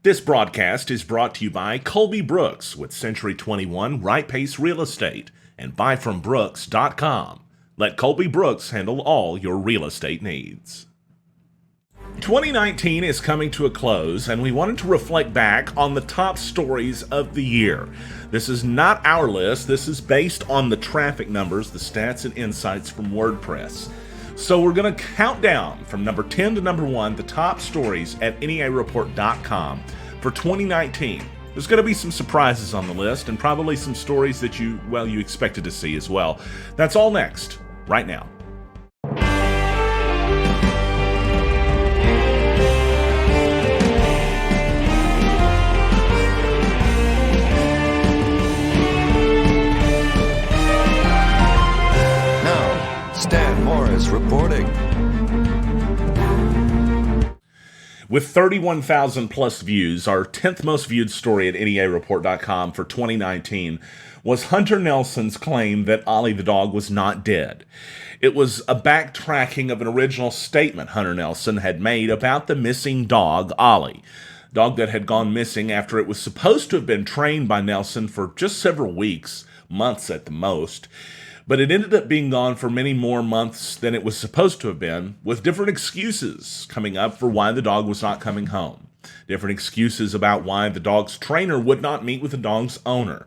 This broadcast is brought to you by Colby Brooks with Century 21 Right Pace Real Estate and buyfrombrooks.com. Let Colby Brooks handle all your real estate needs. 2019 is coming to a close, and we wanted to reflect back on the top stories of the year. This is not our list. This is based on the traffic numbers, the stats and insights from WordPress. So we're going to count down from number 10 to number 1 the top stories at NEAReport.com for 2019. There's going to be some surprises on the list and probably some stories that you expected to see as well. That's all next, right now. Stan Morris reporting. With 31,000 plus views, our 10th most viewed story at NEAReport.com for 2019 was Hunter Nelson's claim that Ollie the dog was not dead. It was a backtracking of an original statement Hunter Nelson had made about the missing dog, Ollie. Dog that had gone missing after it was supposed to have been trained by Nelson for just several weeks, months at the most. But it ended up being gone for many more months than it was supposed to have been, with different excuses coming up for why the dog was not coming home. Different excuses about why the dog's trainer would not meet with the dog's owner.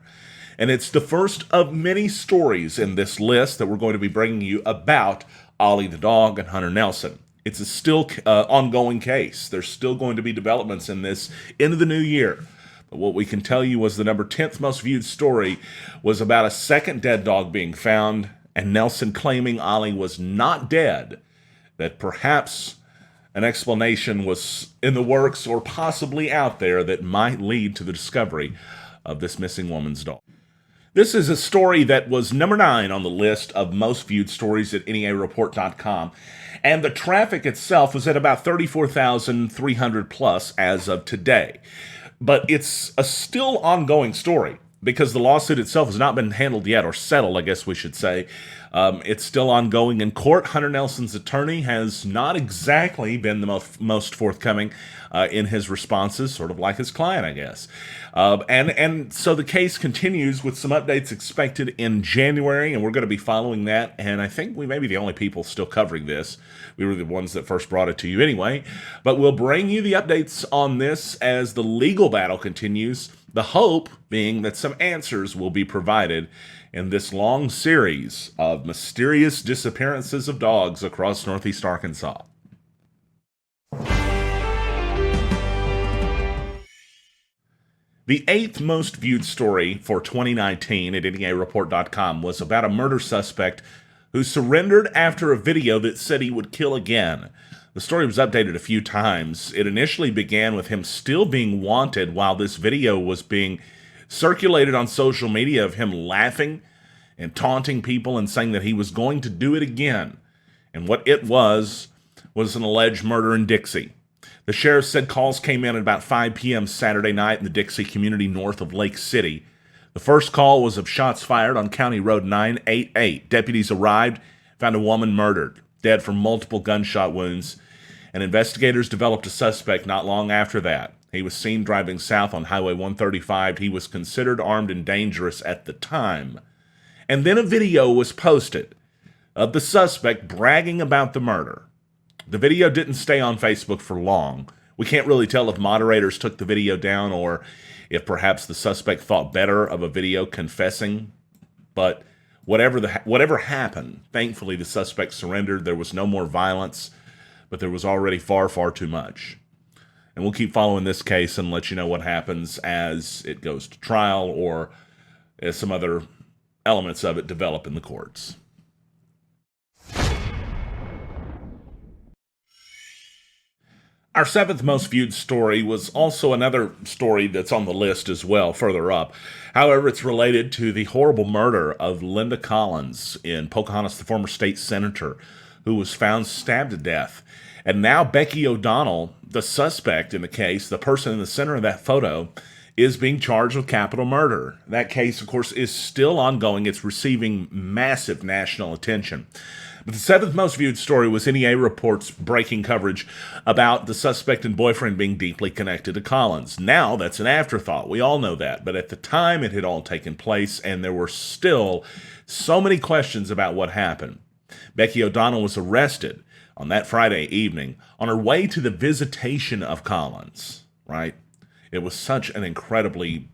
And it's the first of many stories in this list that we're going to be bringing you about Ollie the dog and Hunter Nelson. It's a still ongoing case. There's still going to be developments in this into the new year. But what we can tell you was the number 10th most viewed story was about a second dead dog being found and Nelson claiming Ollie was not dead, that perhaps an explanation was in the works or possibly out there that might lead to the discovery of this missing woman's dog. This is a story that was number 9 on the list of most viewed stories at NEAReport.com, and the traffic itself was at about 34,300 plus as of today. But it's a still ongoing story because the lawsuit itself has not been handled yet, or settled, I guess we should say. It's still ongoing in court. Hunter Nelson's attorney has not exactly been the most forthcoming in his responses, sort of like his client, I guess. And so the case continues with some updates expected in January, and we're going to be following that. And I think we may be the only people still covering this. We were the ones that first brought it to you anyway. But we'll bring you the updates on this as the legal battle continues. The hope being that some answers will be provided in this long series of mysterious disappearances of dogs across Northeast Arkansas. The 8th most viewed story for 2019 at NEAReport.com was about a murder suspect who surrendered after a video that said he would kill again. The story was updated a few times. It initially began with him still being wanted while this video was being circulated on social media of him laughing and taunting people and saying that he was going to do it again. And what it was an alleged murder in Dixie. The sheriff said calls came in at about 5 p.m. Saturday night in the Dixie community north of Lake City. The first call was of shots fired on County Road 988. Deputies arrived, found a woman murdered, dead from multiple gunshot wounds, and investigators developed a suspect not long after that. He was seen driving south on Highway 135. He was considered armed and dangerous at the time. And then a video was posted of the suspect bragging about the murder. The video didn't stay on Facebook for long. We can't really tell if moderators took the video down or if perhaps the suspect thought better of a video confessing. But whatever happened, thankfully the suspect surrendered. There was no more violence, but there was already far, far too much. And we'll keep following this case and let you know what happens as it goes to trial or as some other elements of it develop in the courts. Our 7th most viewed story was also another story that's on the list as well, further up. However, it's related to the horrible murder of Linda Collins in Pocahontas, the former state senator, who was found stabbed to death. And now Becky O'Donnell, the suspect in the case, the person in the center of that photo, is being charged with capital murder. That case, of course, is still ongoing. It's receiving massive national attention. But the seventh most viewed story was NEA Report's breaking coverage about the suspect and boyfriend being deeply connected to Collins. Now, that's an afterthought. We all know that. But at the time, it had all taken place, and there were still so many questions about what happened. Becky O'Donnell was arrested on that Friday evening on her way to the visitation of Collins, right? It was such an incredibly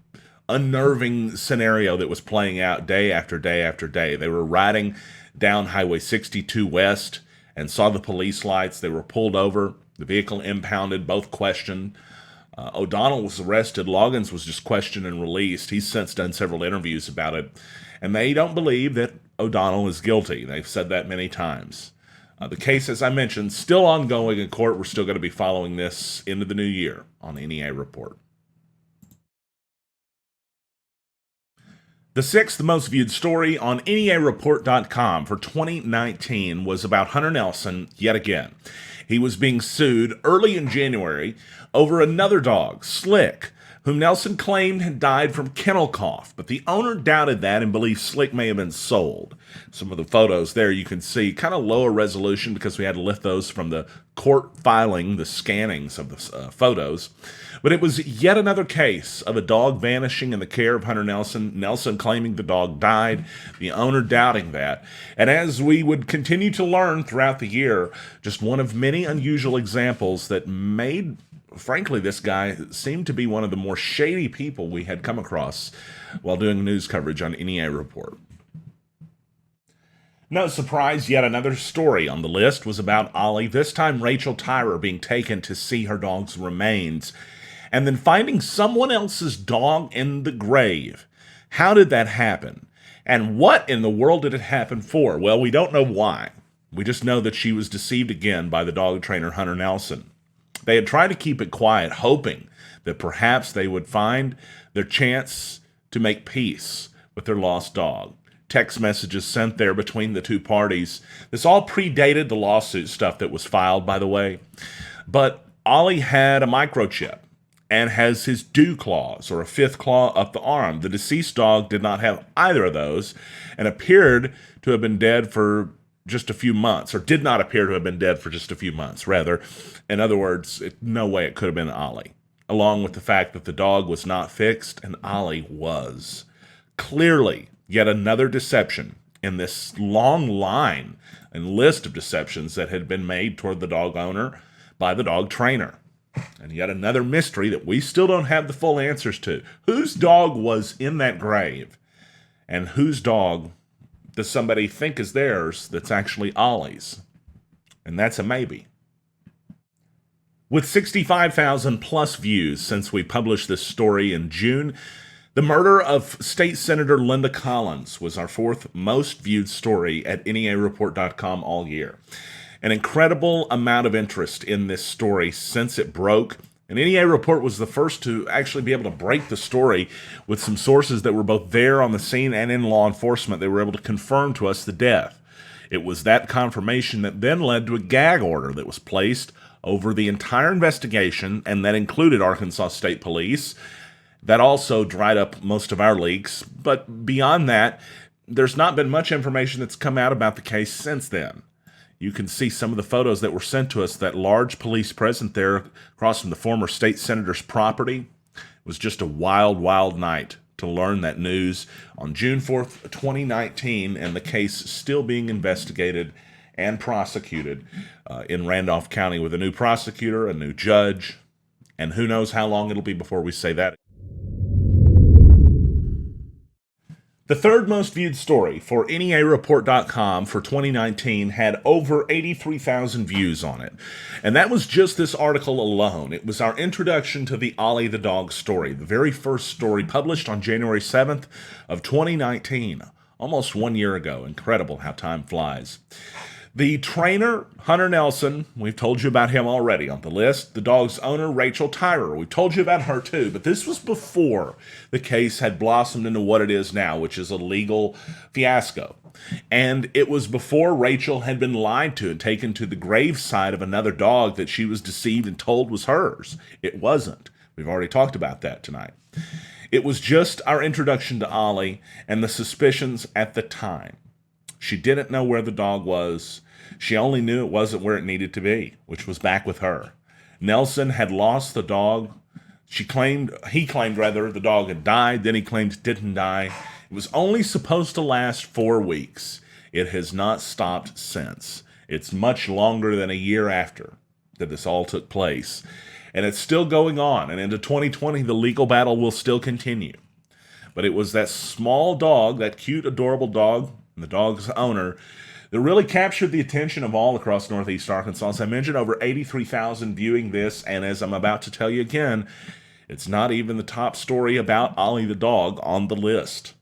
unnerving scenario that was playing out day after day after day. They were riding down Highway 62 West and saw the police lights. They were pulled over. The vehicle impounded, both questioned. O'Donnell was arrested. Loggins was just questioned and released. He's since done several interviews about it. And they don't believe that O'Donnell is guilty. They've said that many times. The case, as I mentioned, still ongoing in court. We're still going to be following this into the new year on the NEA Report. The sixth most viewed story on NEAReport.com for 2019 was about Hunter Nelson yet again. He was being sued early in January over another dog, Slick, whom Nelson claimed had died from kennel cough, but the owner doubted that and believed Slick may have been sold. Some of the photos there you can see, kind of lower resolution because we had to lift those from the court filing, the scannings of the photos. But it was yet another case of a dog vanishing in the care of Hunter Nelson, Nelson claiming the dog died, the owner doubting that. And as we would continue to learn throughout the year, just one of many unusual examples that made, frankly, this guy seemed to be one of the more shady people we had come across while doing news coverage on NEA Report. No surprise, yet another story on the list was about Ollie, this time Rachel Tyrer being taken to see her dog's remains, and then finding someone else's dog in the grave. How did that happen? And what in the world did it happen for? Well, we don't know why. We just know that she was deceived again by the dog trainer Hunter Nelson. They had tried to keep it quiet, hoping that perhaps they would find their chance to make peace with their lost dog. Text messages sent there between the two parties. This all predated the lawsuit stuff that was filed, by the way. But Ollie had a microchip and has his dew claws, or a fifth claw up the arm. The deceased dog did not have either of those and appeared to have been dead for just a few months, or did not appear to have been dead for just a few months, rather. In other words, no way it could have been Ollie, along with the fact that the dog was not fixed and Ollie was. Clearly, yet another deception in this long line and list of deceptions that had been made toward the dog owner by the dog trainer. And yet another mystery that we still don't have the full answers to. Whose dog was in that grave? And whose dog does somebody think is theirs that's actually Ollie's? And that's a maybe. With 65,000 plus views since we published this story in June, the murder of State Senator Linda Collins was our fourth most viewed story at NEAReport.com all year. An incredible amount of interest in this story since it broke. And NEA Report was the first to actually be able to break the story with some sources that were both there on the scene and in law enforcement. They were able to confirm to us the death. It was that confirmation that then led to a gag order that was placed over the entire investigation, and that included Arkansas State Police. That also dried up most of our leaks. But beyond that, there's not been much information that's come out about the case since then. You can see some of the photos that were sent to us, that large police presence there across from the former state senator's property. It was just a wild, wild night to learn that news on June 4th, 2019, and the case still being investigated and prosecuted in Randolph County with a new prosecutor, a new judge, and who knows how long it'll be before we say that. The third most viewed story for NEAReport.com for 2019 had over 83,000 views on it. And that was just this article alone. It was our introduction to the Ollie the dog story, the very first story published on January 7th of 2019, almost 1 year ago. Incredible how time flies. The trainer, Hunter Nelson, we've told you about him already on the list. The dog's owner, Rachel Tyrer, we've told you about her too, but this was before the case had blossomed into what it is now, which is a legal fiasco. And it was before Rachel had been lied to and taken to the graveside of another dog that she was deceived and told was hers. It wasn't. We've already talked about that tonight. It was just our introduction to Ollie and the suspicions at the time. She didn't know where the dog was. She only knew it wasn't where it needed to be, which was back with her. Nelson had lost the dog. He claimed rather, the dog had died. Then he claimed it didn't die. It was only supposed to last 4 weeks. It has not stopped since. It's much longer than a year after that this all took place. And it's still going on. And into 2020, the legal battle will still continue. But it was that small dog, that cute, adorable dog, and the dog's owner, that really captured the attention of all across Northeast Arkansas. As I mentioned, over 83,000 viewing this, and as I'm about to tell you again, it's not even the top story about Ollie the dog on the list.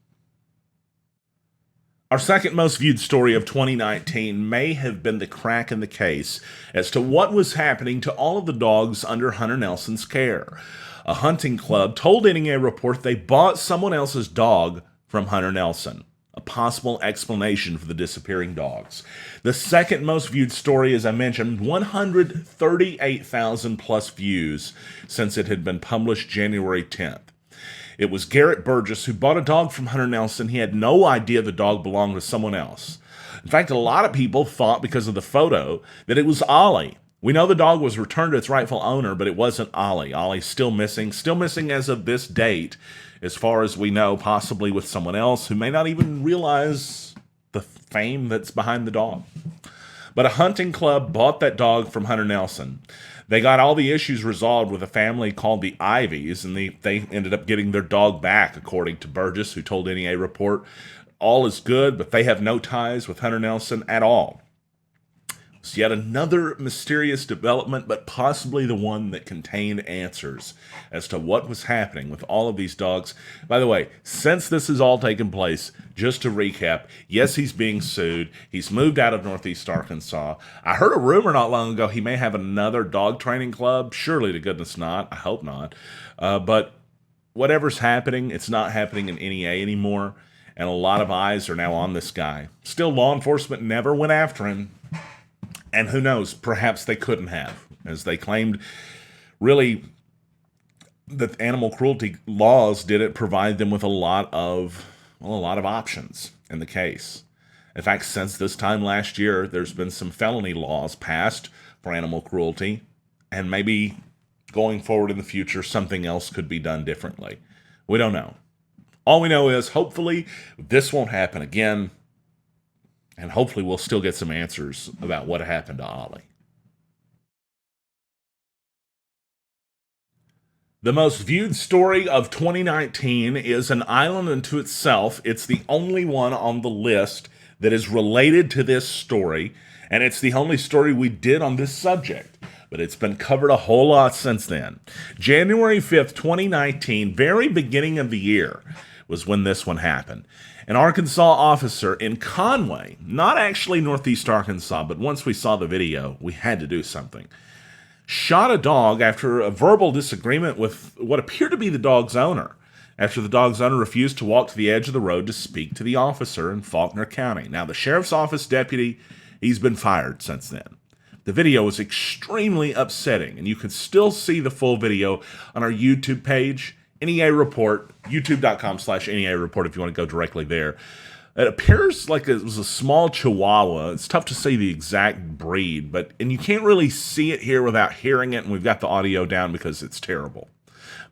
Our second most viewed story of 2019 may have been the crack in the case as to what was happening to all of the dogs under Hunter Nelson's care. A hunting club told NEA Report they bought someone else's dog from Hunter Nelson. A possible explanation for the disappearing dogs. The second most viewed story, as I mentioned, 138,000 plus views since it had been published January 10th. It was Garrett Burgess who bought a dog from Hunter Nelson. He had no idea the dog belonged to someone else. In fact, a lot of people thought because of the photo that it was Ollie. We know the dog was returned to its rightful owner, but it wasn't Ollie. Ollie's still missing as of this date, as far as we know, possibly with someone else who may not even realize the fame that's behind the dog. But a hunting club bought that dog from Hunter Nelson. They got all the issues resolved with a family called the Ivies, and they ended up getting their dog back, according to Burgess, who told NEA Report. All is good, but they have no ties with Hunter Nelson at all. It's yet another mysterious development, but possibly the one that contained answers as to what was happening with all of these dogs. By the way, since this has all taken place, just to recap, yes, he's being sued. He's moved out of Northeast Arkansas. I heard a rumor not long ago he may have another dog training club. Surely to goodness not. I hope not. But whatever's happening, it's not happening in NEA anymore. And a lot of eyes are now on this guy. Still, law enforcement never went after him. And who knows, perhaps they couldn't have, as they claimed really that animal cruelty laws didn't provide them with a lot of options in the case. In fact, since this time last year, there's been some felony laws passed for animal cruelty, and maybe going forward in the future, something else could be done differently. We don't know. All we know is, hopefully, this won't happen again. And hopefully we'll still get some answers about what happened to Ollie. The most viewed story of 2019 is an island unto itself. It's the only one on the list that is related to this story, and it's the only story we did on this subject. But it's been covered a whole lot since then. January 5th, 2019, very beginning of the year, was when this one happened. An Arkansas officer in Conway, not actually Northeast Arkansas, but once we saw the video, we had to do something, shot a dog after a verbal disagreement with what appeared to be the dog's owner, after the dog's owner refused to walk to the edge of the road to speak to the officer in Faulkner County. Now, the sheriff's office deputy, he's been fired since then. The video was extremely upsetting, and you can still see the full video on our YouTube page, NEA Report, youtube.com/NEA Report if you want to go directly there. It appears like it was a small Chihuahua. It's tough to say the exact breed, and you can't really see it here without hearing it, and we've got the audio down because it's terrible.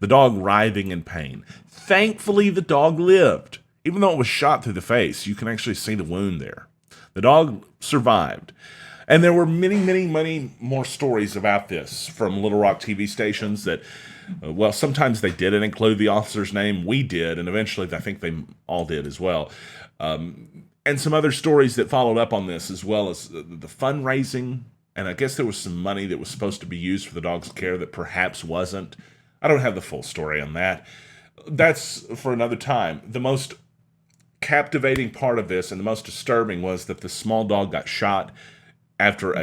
The dog writhing in pain. Thankfully, the dog lived. Even though it was shot through the face, you can actually see the wound there. The dog survived. And there were many, many, many more stories about this from Little Rock TV stations that, well, sometimes they didn't include the officer's name. We did, and eventually I think they all did as well. And some other stories that followed up on this, as well as the fundraising. And I guess there was some money that was supposed to be used for the dog's care that perhaps wasn't. I don't have the full story on that. That's for another time. The most captivating part of this and the most disturbing was that the small dog got shot after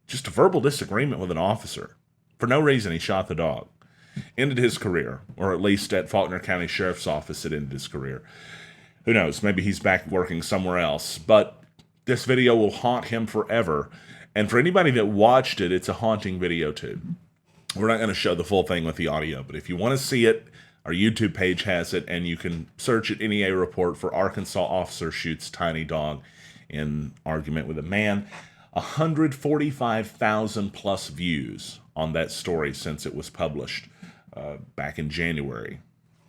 just a verbal disagreement with an officer. For no reason, he shot the dog. Ended his career, or at least at Faulkner County Sheriff's Office, it ended his career. Who knows? Maybe he's back working somewhere else. But this video will haunt him forever. And for anybody that watched it, it's a haunting video too. We're not going to show the full thing with the audio, but if you want to see it, Our YouTube page has it, and you can search at NEA Report for Arkansas officer shoots tiny dog in argument with a man. 145,000 plus views on that story since it was published back in January.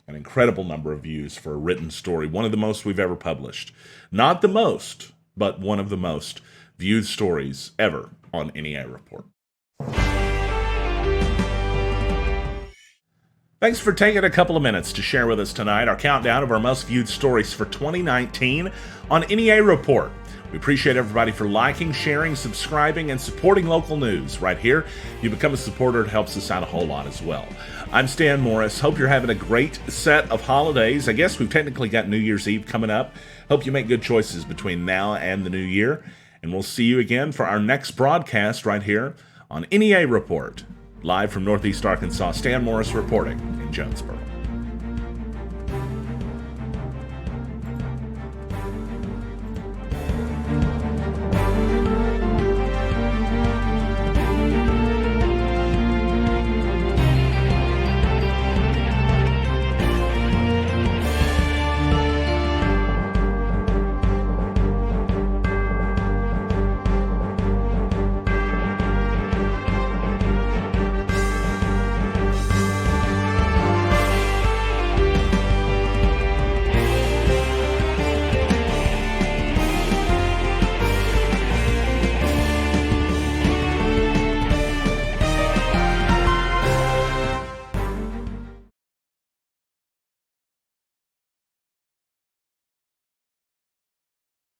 An incredible number of views for a written story, one of the most we've ever published. Not the most, but one of the most viewed stories ever on NEA Report. Thanks for taking a couple of minutes to share with us tonight our countdown of our most viewed stories for 2019 on NEA Report. We appreciate everybody for liking, sharing, subscribing, and supporting local news right here. If you become a supporter, it helps us out a whole lot as well. I'm Stan Morris. Hope you're having a great set of holidays. I guess we've technically got New Year's Eve coming up. Hope you make good choices between now and the new year. And we'll see you again for our next broadcast right here on NEA Report. Live from Northeast Arkansas, Stan Morris reporting in Jonesboro.